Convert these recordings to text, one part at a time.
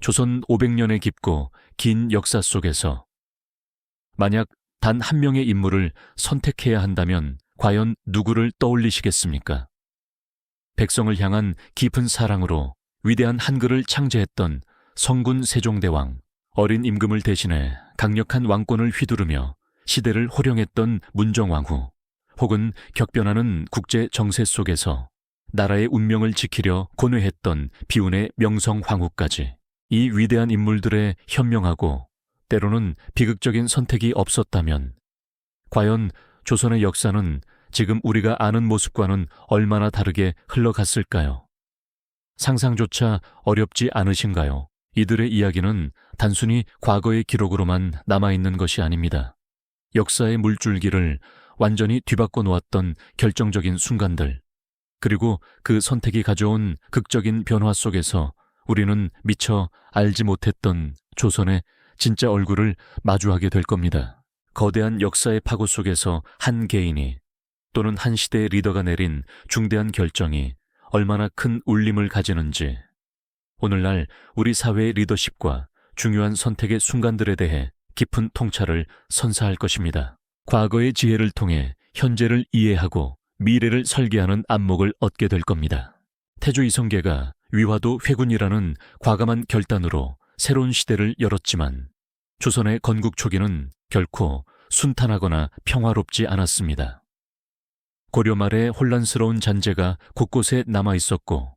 조선 500년의 깊고 긴 역사 속에서 만약 단 한 명의 인물을 선택해야 한다면 과연 누구를 떠올리시겠습니까? 백성을 향한 깊은 사랑으로 위대한 한글을 창제했던 성군 세종대왕, 어린 임금을 대신해 강력한 왕권을 휘두르며 시대를 호령했던 문정왕후, 혹은 격변하는 국제 정세 속에서 나라의 운명을 지키려 고뇌했던 비운의 명성황후까지 이 위대한 인물들의 현명하고 때로는 비극적인 선택이 없었다면 과연 조선의 역사는 지금 우리가 아는 모습과는 얼마나 다르게 흘러갔을까요? 상상조차 어렵지 않으신가요? 이들의 이야기는 단순히 과거의 기록으로만 남아있는 것이 아닙니다. 역사의 물줄기를 완전히 뒤바꿔 놓았던 결정적인 순간들, 그리고 그 선택이 가져온 극적인 변화 속에서 우리는 미처 알지 못했던 조선의 진짜 얼굴을 마주하게 될 겁니다. 거대한 역사의 파고 속에서 한 개인이 또는 한 시대의 리더가 내린 중대한 결정이 얼마나 큰 울림을 가지는지, 오늘날 우리 사회의 리더십과 중요한 선택의 순간들에 대해 깊은 통찰을 선사할 것입니다. 과거의 지혜를 통해 현재를 이해하고 미래를 설계하는 안목을 얻게 될 겁니다. 태조 이성계가 위화도 회군이라는 과감한 결단으로 새로운 시대를 열었지만 조선의 건국 초기는 결코 순탄하거나 평화롭지 않았습니다. 고려 말의 혼란스러운 잔재가 곳곳에 남아 있었고,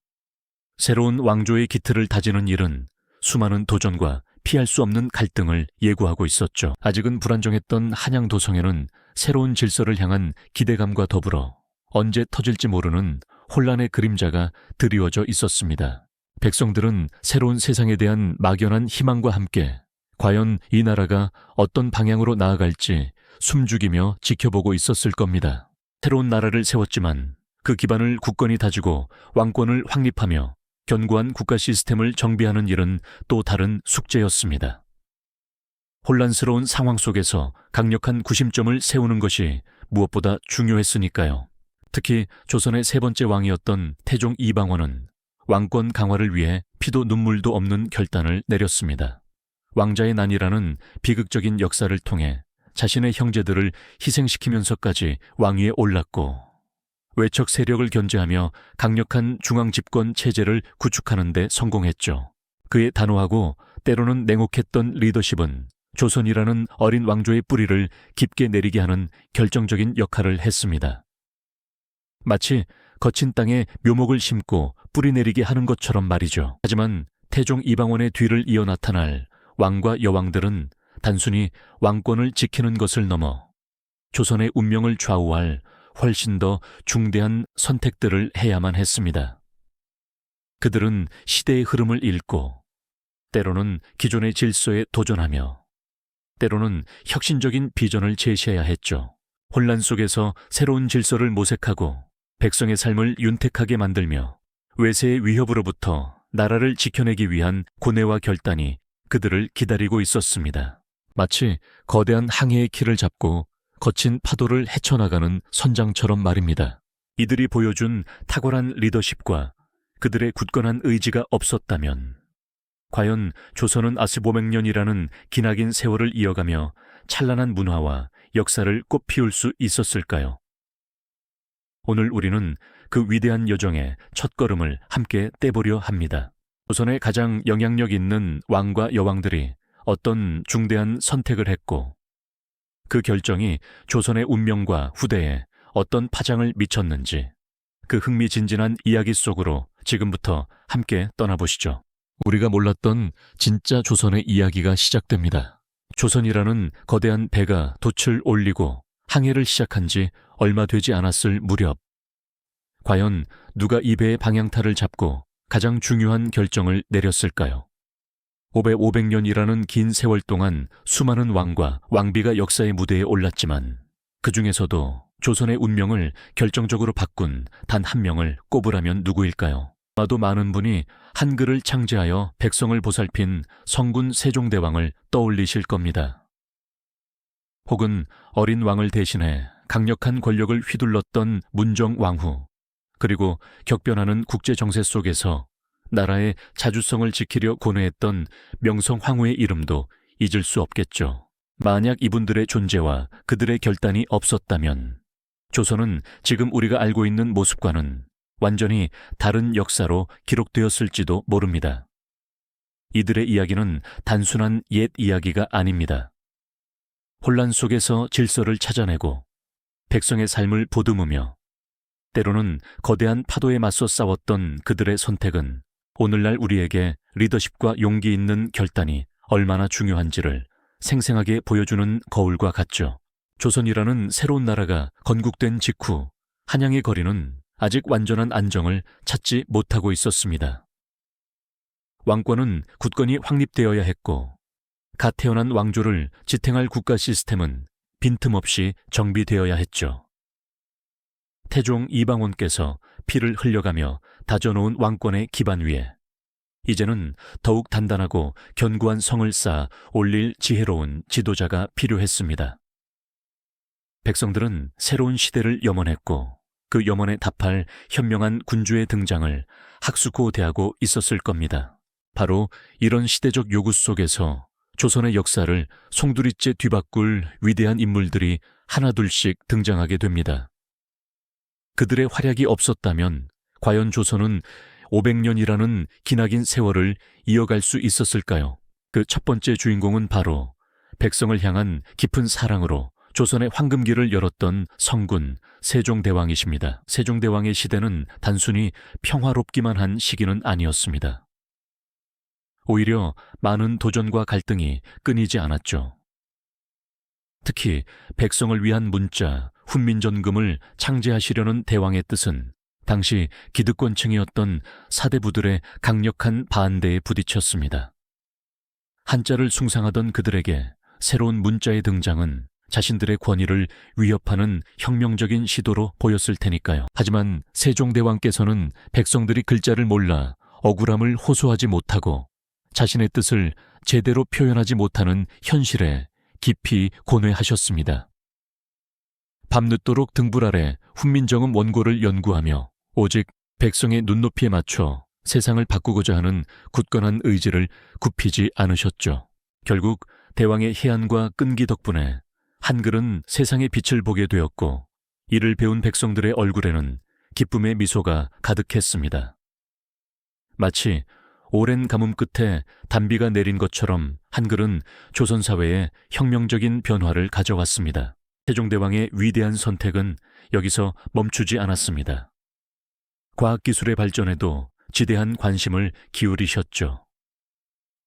새로운 왕조의 기틀을 다지는 일은 수많은 도전과 피할 수 없는 갈등을 예고하고 있었죠. 아직은 불안정했던 한양 도성에는 새로운 질서를 향한 기대감과 더불어 언제 터질지 모르는 혼란의 그림자가 드리워져 있었습니다. 백성들은 새로운 세상에 대한 막연한 희망과 함께 과연 이 나라가 어떤 방향으로 나아갈지 숨죽이며 지켜보고 있었을 겁니다. 새로운 나라를 세웠지만 그 기반을 굳건히 다지고 왕권을 확립하며 견고한 국가 시스템을 정비하는 일은 또 다른 숙제였습니다. 혼란스러운 상황 속에서 강력한 구심점을 세우는 것이 무엇보다 중요했으니까요. 특히 조선의 세 번째 왕이었던 태종 이방원은 왕권 강화를 위해 피도 눈물도 없는 결단을 내렸습니다. 왕자의 난이라는 비극적인 역사를 통해 자신의 형제들을 희생시키면서까지 왕위에 올랐고, 외척 세력을 견제하며 강력한 중앙 집권 체제를 구축하는 데 성공했죠. 그의 단호하고 때로는 냉혹했던 리더십은 조선이라는 어린 왕조의 뿌리를 깊게 내리게 하는 결정적인 역할을 했습니다. 마치 거친 땅에 묘목을 심고 뿌리 내리게 하는 것처럼 말이죠. 하지만 태종 이방원의 뒤를 이어 나타날 왕과 여왕들은 단순히 왕권을 지키는 것을 넘어 조선의 운명을 좌우할 훨씬 더 중대한 선택들을 해야만 했습니다. 그들은 시대의 흐름을 읽고 때로는 기존의 질서에 도전하며 때로는 혁신적인 비전을 제시해야 했죠. 혼란 속에서 새로운 질서를 모색하고 백성의 삶을 윤택하게 만들며 외세의 위협으로부터 나라를 지켜내기 위한 고뇌와 결단이 그들을 기다리고 있었습니다. 마치 거대한 항해의 키를 잡고 거친 파도를 헤쳐나가는 선장처럼 말입니다. 이들이 보여준 탁월한 리더십과 그들의 굳건한 의지가 없었다면 과연 조선은 아스 500년이라는 기나긴 세월을 이어가며 찬란한 문화와 역사를 꽃피울 수 있었을까요? 오늘 우리는 그 위대한 여정의 첫걸음을 함께 떼보려 합니다. 조선의 가장 영향력 있는 왕과 여왕들이 어떤 중대한 선택을 했고 그 결정이 조선의 운명과 후대에 어떤 파장을 미쳤는지, 그 흥미진진한 이야기 속으로 지금부터 함께 떠나보시죠. 우리가 몰랐던 진짜 조선의 이야기가 시작됩니다. 조선이라는 거대한 배가 돛을 올리고 항해를 시작한 지 얼마 되지 않았을 무렵, 과연 누가 이 배의 방향타를 잡고 가장 중요한 결정을 내렸을까요? 500년이라는 긴 세월 동안 수많은 왕과 왕비가 역사의 무대에 올랐지만 그 중에서도 조선의 운명을 결정적으로 바꾼 단 한 명을 꼽으라면 누구일까요? 아마도 많은 분이 한글을 창제하여 백성을 보살핀 성군 세종대왕을 떠올리실 겁니다. 혹은 어린 왕을 대신해 강력한 권력을 휘둘렀던 문정왕후, 그리고 격변하는 국제 정세 속에서 나라의 자주성을 지키려 고뇌했던 명성황후의 이름도 잊을 수 없겠죠. 만약 이분들의 존재와 그들의 결단이 없었다면 조선은 지금 우리가 알고 있는 모습과는 완전히 다른 역사로 기록되었을지도 모릅니다. 이들의 이야기는 단순한 옛 이야기가 아닙니다. 혼란 속에서 질서를 찾아내고 백성의 삶을 보듬으며 때로는 거대한 파도에 맞서 싸웠던 그들의 선택은 오늘날 우리에게 리더십과 용기 있는 결단이 얼마나 중요한지를 생생하게 보여주는 거울과 같죠. 조선이라는 새로운 나라가 건국된 직후 한양의 거리는 아직 완전한 안정을 찾지 못하고 있었습니다. 왕권은 굳건히 확립되어야 했고 갓 태어난 왕조를 지탱할 국가 시스템은 빈틈없이 정비되어야 했죠. 태종 이방원께서 피를 흘려가며 다져놓은 왕권의 기반 위에 이제는 더욱 단단하고 견고한 성을 쌓아 올릴 지혜로운 지도자가 필요했습니다. 백성들은 새로운 시대를 염원했고 그 염원에 답할 현명한 군주의 등장을 학수고대하고 있었을 겁니다. 바로 이런 시대적 요구 속에서 조선의 역사를 송두리째 뒤바꿀 위대한 인물들이 하나둘씩 등장하게 됩니다. 그들의 활약이 없었다면 과연 조선은 500년이라는 기나긴 세월을 이어갈 수 있었을까요? 그 첫 번째 주인공은 바로 백성을 향한 깊은 사랑으로 조선의 황금기를 열었던 성군 세종대왕이십니다. 세종대왕의 시대는 단순히 평화롭기만 한 시기는 아니었습니다. 오히려 많은 도전과 갈등이 끊이지 않았죠. 특히 백성을 위한 문자, 훈민전금을 창제하시려는 대왕의 뜻은 당시 기득권층이었던 사대부들의 강력한 반대에 부딪혔습니다. 한자를 숭상하던 그들에게 새로운 문자의 등장은 자신들의 권위를 위협하는 혁명적인 시도로 보였을 테니까요. 하지만 세종대왕께서는 백성들이 글자를 몰라 억울함을 호소하지 못하고 자신의 뜻을 제대로 표현하지 못하는 현실에 깊이 고뇌하셨습니다. 밤늦도록 등불 아래 훈민정음 원고를 연구하며 오직 백성의 눈높이에 맞춰 세상을 바꾸고자 하는 굳건한 의지를 굽히지 않으셨죠. 결국 대왕의 해안과 끈기 덕분에 한글은 세상의 빛을 보게 되었고 이를 배운 백성들의 얼굴에는 기쁨의 미소가 가득했습니다. 마치 오랜 가뭄 끝에 단비가 내린 것처럼 한글은 조선 사회에 혁명적인 변화를 가져왔습니다. 세종대왕의 위대한 선택은 여기서 멈추지 않았습니다. 과학기술의 발전에도 지대한 관심을 기울이셨죠.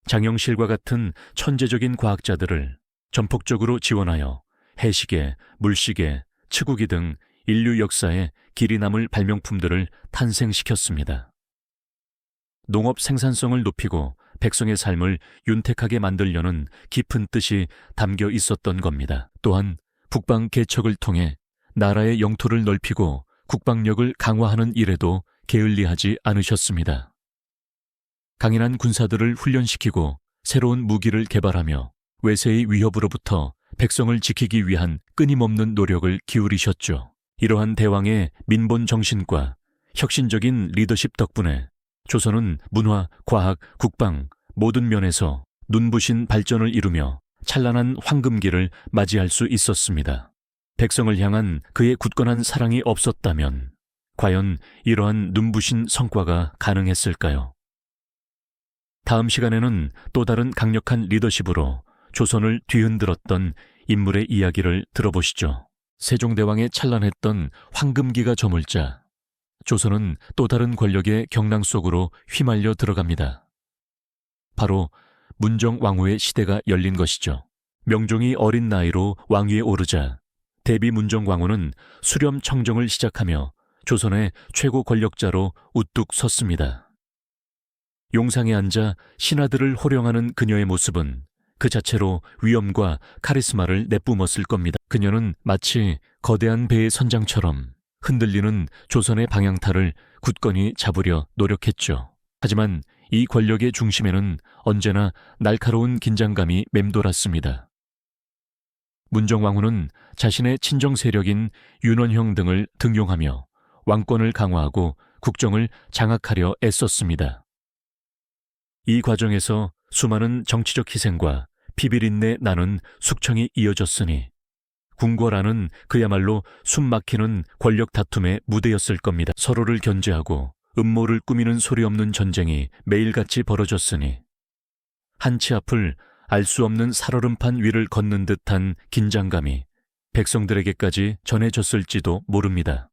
장영실과 같은 천재적인 과학자들을 전폭적으로 지원하여 해시계, 물시계, 치구기 등 인류 역사에 길이 남을 발명품들을 탄생시켰습니다. 농업 생산성을 높이고 백성의 삶을 윤택하게 만들려는 깊은 뜻이 담겨 있었던 겁니다. 또한 북방 개척을 통해 나라의 영토를 넓히고 국방력을 강화하는 일에도 게을리하지 않으셨습니다. 강인한 군사들을 훈련시키고 새로운 무기를 개발하며 외세의 위협으로부터 백성을 지키기 위한 끊임없는 노력을 기울이셨죠. 이러한 대왕의 민본 정신과 혁신적인 리더십 덕분에 조선은 문화, 과학, 국방 모든 면에서 눈부신 발전을 이루며 찬란한 황금기를 맞이할 수 있었습니다. 백성을 향한 그의 굳건한 사랑이 없었다면 과연 이러한 눈부신 성과가 가능했을까요? 다음 시간에는 또 다른 강력한 리더십으로 조선을 뒤흔들었던 인물의 이야기를 들어보시죠. 세종대왕의 찬란했던 황금기가 저물자 조선은 또 다른 권력의 경랑 속으로 휘말려 들어갑니다. 바로 문정왕후의 시대가 열린 것이죠. 명종이 어린 나이로 왕위에 오르자 대비 문정왕후는 수렴청정을 시작하며 조선의 최고 권력자로 우뚝 섰습니다. 용상에 앉아 신하들을 호령하는 그녀의 모습은 그 자체로 위엄과 카리스마를 내뿜었을 겁니다. 그녀는 마치 거대한 배의 선장처럼 흔들리는 조선의 방향타를 굳건히 잡으려 노력했죠. 하지만 이 권력의 중심에는 언제나 날카로운 긴장감이 맴돌았습니다. 문정왕후는 자신의 친정 세력인 윤원형 등을 등용하며 왕권을 강화하고 국정을 장악하려 애썼습니다. 이 과정에서 수많은 정치적 희생과 피비린내 나는 숙청이 이어졌으니 궁궐안은 그야말로 숨막히는 권력 다툼의 무대였을 겁니다. 서로를 견제하고 음모를 꾸미는 소리 없는 전쟁이 매일같이 벌어졌으니 한치 앞을 알 수 없는 살얼음판 위를 걷는 듯한 긴장감이 백성들에게까지 전해졌을지도 모릅니다.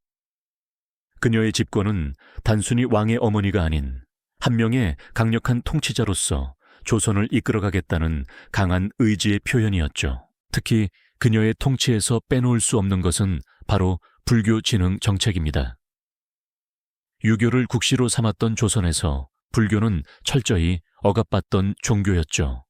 그녀의 집권은 단순히 왕의 어머니가 아닌 한 명의 강력한 통치자로서 조선을 이끌어가겠다는 강한 의지의 표현이었죠. 특히 그녀의 통치에서 빼놓을 수 없는 것은 바로 불교 진흥 정책입니다. 유교를 국시로 삼았던 조선에서 불교는 철저히 억압받던 종교였죠.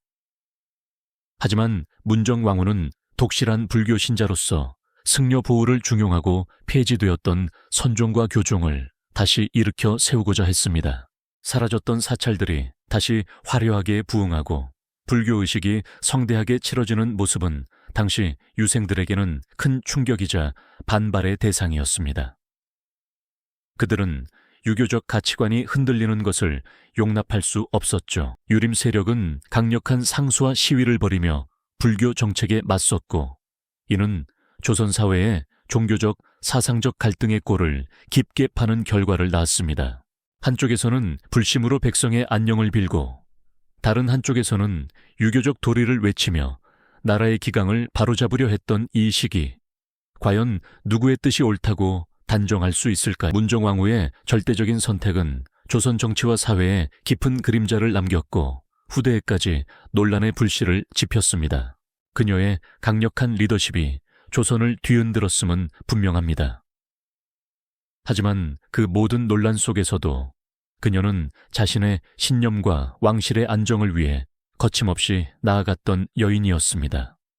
하지만 문정왕후는 독실한 불교 신자로서 승려 보호를 중용하고 폐지되었던 선종과 교종을 다시 일으켜 세우고자 했습니다. 사라졌던 사찰들이 다시 화려하게 부흥하고 불교의식이 성대하게 치러지는 모습은 당시 유생들에게는 큰 충격이자 반발의 대상이었습니다. 그들은 유교적 가치관이 흔들리는 것을 용납할 수 없었죠. 유림 세력은 강력한 상수와 시위를 벌이며 불교 정책에 맞섰고, 이는 조선 사회의 종교적, 사상적 갈등의 꼴을 깊게 파는 결과를 낳았습니다. 한쪽에서는 불심으로 백성의 안녕을 빌고, 다른 한쪽에서는 유교적 도리를 외치며 나라의 기강을 바로잡으려 했던 이 시기, 과연 누구의 뜻이 옳다고 단정할 수 있을까요? 문정왕후의 절대적인 선택은 조선 정치와 사회에 깊은 그림자를 남겼고 후대에까지 논란의 불씨를 지폈습니다. 그녀의 강력한 리더십이 조선을 뒤흔들었음은 분명합니다. 하지만 그 모든 논란 속에서도 그녀는 자신의 신념과 왕실의 안정을 위해 거침없이 나아갔던 여인이었습니다.